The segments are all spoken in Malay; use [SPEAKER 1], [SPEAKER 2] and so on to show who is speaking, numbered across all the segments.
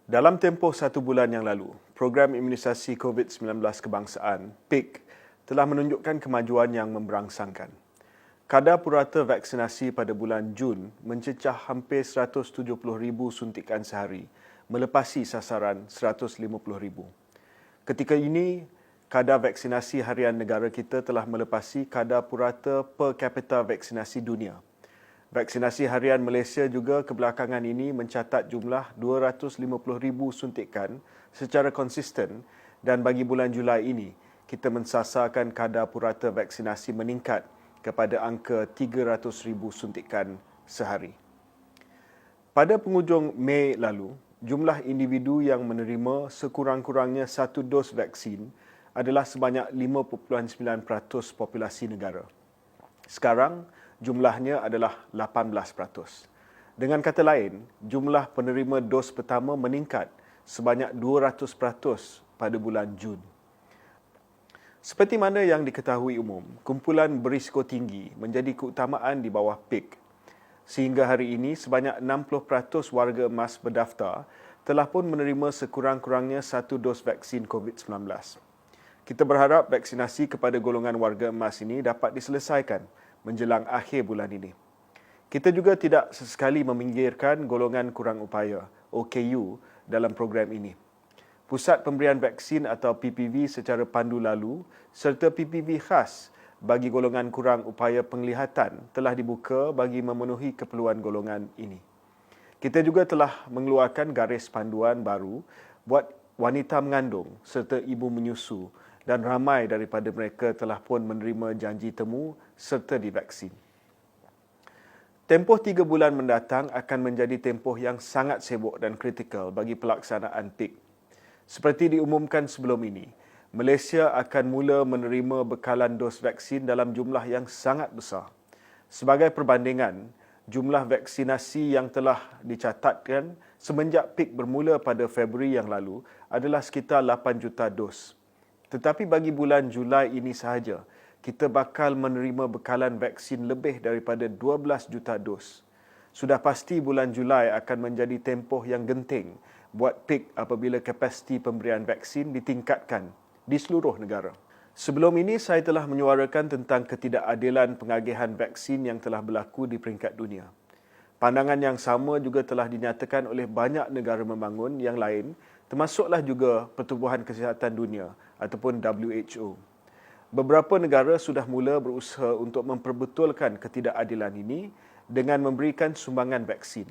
[SPEAKER 1] Dalam tempoh 1 bulan yang lalu, program imunisasi COVID-19 kebangsaan, PIK, telah menunjukkan kemajuan yang memberangsangkan. Kadar purata vaksinasi pada bulan Jun mencecah hampir 170,000 suntikan sehari, melepasi sasaran 150,000. Ketika ini, kadar vaksinasi harian negara kita telah melepasi kadar purata per kapita vaksinasi dunia. Vaksinasi harian Malaysia juga kebelakangan ini mencatat jumlah 250,000 suntikan secara konsisten dan bagi bulan Julai ini, kita mensasarkan kadar purata vaksinasi meningkat kepada angka 300,000 suntikan sehari. Pada penghujung Mei lalu, jumlah individu yang menerima sekurang-kurangnya 1 dos vaksin adalah sebanyak 5.9% populasi negara. Sekarang, jumlahnya adalah 18%. Dengan kata lain, jumlah penerima dos pertama meningkat sebanyak 200% pada bulan Jun. Seperti mana yang diketahui umum, kumpulan berisiko tinggi menjadi keutamaan di bawah PIK. Sehingga hari ini, sebanyak 60% warga emas berdaftar telah pun menerima sekurang-kurangnya 1 dos vaksin COVID-19. Kita berharap vaksinasi kepada golongan warga emas ini dapat diselesaikan menjelang akhir bulan ini. Kita juga tidak sesekali meminggirkan golongan kurang upaya, OKU, dalam program ini. Pusat Pemberian Vaksin atau PPV secara pandu lalu serta PPV khas bagi golongan kurang upaya penglihatan telah dibuka bagi memenuhi keperluan golongan ini. Kita juga telah mengeluarkan garis panduan baru buat wanita mengandung serta ibu menyusu dan ramai daripada mereka telah pun menerima janji temu serta divaksin. Tempoh 3 bulan mendatang akan menjadi tempoh yang sangat sibuk dan kritikal bagi pelaksanaan PIK. Seperti diumumkan sebelum ini, Malaysia akan mula menerima bekalan dos vaksin dalam jumlah yang sangat besar. Sebagai perbandingan, jumlah vaksinasi yang telah dicatatkan semenjak PIK bermula pada Februari yang lalu adalah sekitar 8 juta dos. Tetapi bagi bulan Julai ini sahaja, kita bakal menerima bekalan vaksin lebih daripada 12 juta dos. Sudah pasti bulan Julai akan menjadi tempoh yang genting buat PIK apabila kapasiti pemberian vaksin ditingkatkan di seluruh negara. Sebelum ini, saya telah menyuarakan tentang ketidakadilan pengagihan vaksin yang telah berlaku di peringkat dunia. Pandangan yang sama juga telah dinyatakan oleh banyak negara membangun yang lain, termasuklah juga Pertubuhan Kesihatan Dunia ataupun WHO. Beberapa negara sudah mula berusaha untuk memperbetulkan ketidakadilan ini dengan memberikan sumbangan vaksin.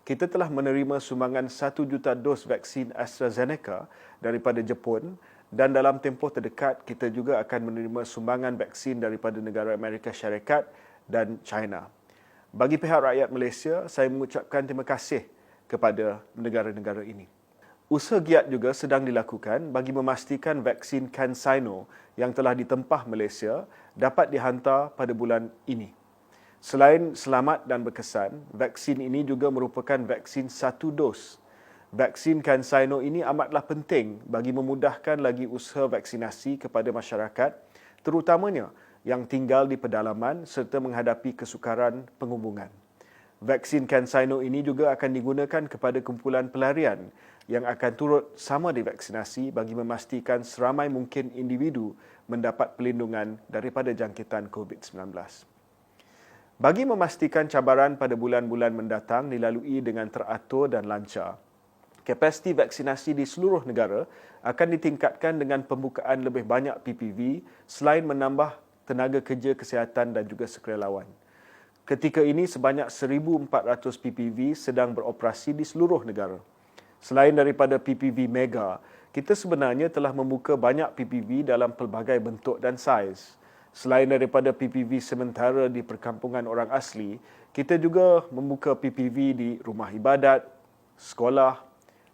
[SPEAKER 1] Kita telah menerima sumbangan 1 juta dos vaksin AstraZeneca daripada Jepun dan dalam tempoh terdekat kita juga akan menerima sumbangan vaksin daripada negara Amerika Syarikat dan China. Bagi pihak rakyat Malaysia, saya mengucapkan terima kasih kepada negara-negara ini. Usaha giat juga sedang dilakukan bagi memastikan vaksin CanSino yang telah ditempah Malaysia dapat dihantar pada bulan ini. Selain selamat dan berkesan, vaksin ini juga merupakan vaksin 1 dos. Vaksin CanSino ini amatlah penting bagi memudahkan lagi usaha vaksinasi kepada masyarakat, terutamanya yang tinggal di pedalaman serta menghadapi kesukaran penghubungan. Vaksin CanSino ini juga akan digunakan kepada kumpulan pelarian yang akan turut sama divaksinasi bagi memastikan seramai mungkin individu mendapat perlindungan daripada jangkitan COVID-19. Bagi memastikan cabaran pada bulan-bulan mendatang dilalui dengan teratur dan lancar, kapasiti vaksinasi di seluruh negara akan ditingkatkan dengan pembukaan lebih banyak PPV selain menambah tenaga kerja kesihatan dan juga sukarelawan. Ketika ini sebanyak 1,400 PPV sedang beroperasi di seluruh negara. Selain daripada PPV Mega, kita sebenarnya telah membuka banyak PPV dalam pelbagai bentuk dan saiz. Selain daripada PPV sementara di perkampungan orang asli, kita juga membuka PPV di rumah ibadat, sekolah,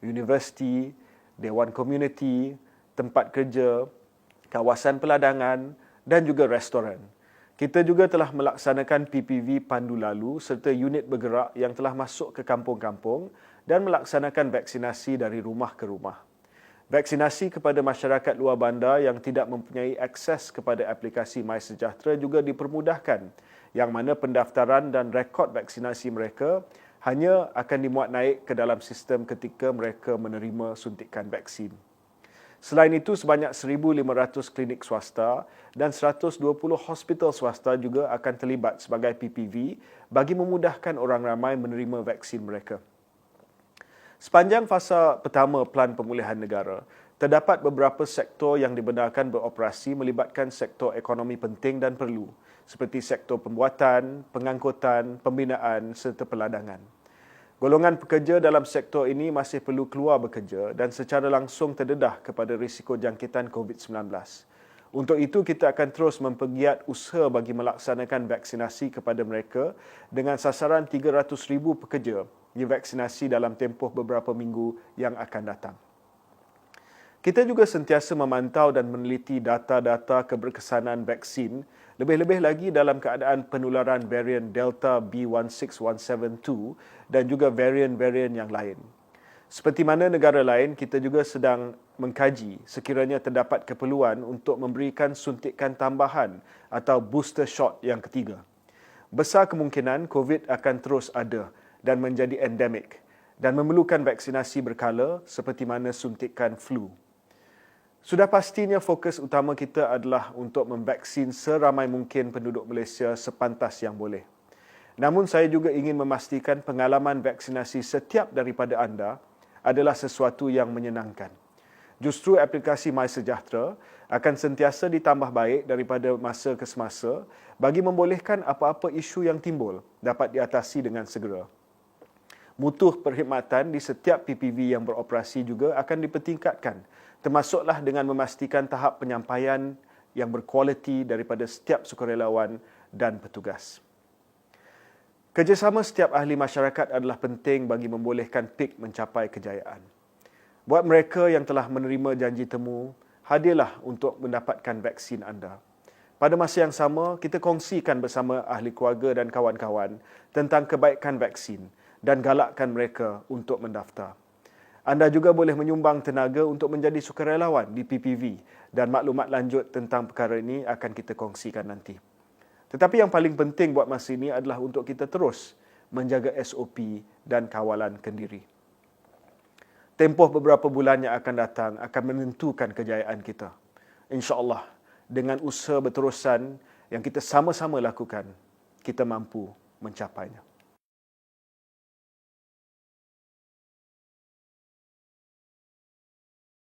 [SPEAKER 1] universiti, dewan komuniti, tempat kerja, kawasan peladangan dan juga restoran. Kita juga telah melaksanakan PPV pandu lalu serta unit bergerak yang telah masuk ke kampung-kampung dan melaksanakan vaksinasi dari rumah ke rumah. Vaksinasi kepada masyarakat luar bandar yang tidak mempunyai akses kepada aplikasi MySejahtera juga dipermudahkan, yang mana pendaftaran dan rekod vaksinasi mereka hanya akan dimuat naik ke dalam sistem ketika mereka menerima suntikan vaksin. Selain itu, sebanyak 1,500 klinik swasta dan 120 hospital swasta juga akan terlibat sebagai PPV bagi memudahkan orang ramai menerima vaksin mereka. Sepanjang fasa pertama Pelan Pemulihan Negara, terdapat beberapa sektor yang dibenarkan beroperasi melibatkan sektor ekonomi penting dan perlu, seperti sektor pembuatan, pengangkutan, pembinaan serta peladangan. Golongan pekerja dalam sektor ini masih perlu keluar bekerja dan secara langsung terdedah kepada risiko jangkitan COVID-19. Untuk itu, kita akan terus mempergiat usaha bagi melaksanakan vaksinasi kepada mereka dengan sasaran 300,000 pekerja divaksinasi dalam tempoh beberapa minggu yang akan datang. Kita juga sentiasa memantau dan meneliti data-data keberkesanan vaksin, lebih-lebih lagi dalam keadaan penularan varian Delta B16172 dan juga varian-varian yang lain. Seperti mana negara lain, kita juga sedang mengkaji sekiranya terdapat keperluan untuk memberikan suntikan tambahan atau booster shot yang ketiga. Besar kemungkinan COVID akan terus ada dan menjadi endemik dan memerlukan vaksinasi berkala seperti mana suntikan flu. Sudah pastinya fokus utama kita adalah untuk memvaksin seramai mungkin penduduk Malaysia sepantas yang boleh. Namun saya juga ingin memastikan pengalaman vaksinasi setiap daripada anda adalah sesuatu yang menyenangkan. Justru aplikasi MySejahtera akan sentiasa ditambah baik daripada masa ke semasa bagi membolehkan apa-apa isu yang timbul dapat diatasi dengan segera. Mutu perkhidmatan di setiap PPV yang beroperasi juga akan dipertingkatkan, termasuklah dengan memastikan tahap penyampaian yang berkualiti daripada setiap sukarelawan dan petugas. Kerjasama setiap ahli masyarakat adalah penting bagi membolehkan PIK mencapai kejayaan. Buat mereka yang telah menerima janji temu, hadirlah untuk mendapatkan vaksin anda. Pada masa yang sama, kita kongsikan bersama ahli keluarga dan kawan-kawan tentang kebaikan vaksin dan galakkan mereka untuk mendaftar. Anda juga boleh menyumbang tenaga untuk menjadi sukarelawan di PPV dan maklumat lanjut tentang perkara ini akan kita kongsikan nanti. Tetapi yang paling penting buat masa ini adalah untuk kita terus menjaga SOP dan kawalan kendiri. Tempoh beberapa bulan yang akan datang akan menentukan kejayaan kita. InsyaAllah, dengan usaha berterusan yang kita sama-sama lakukan, kita mampu mencapainya.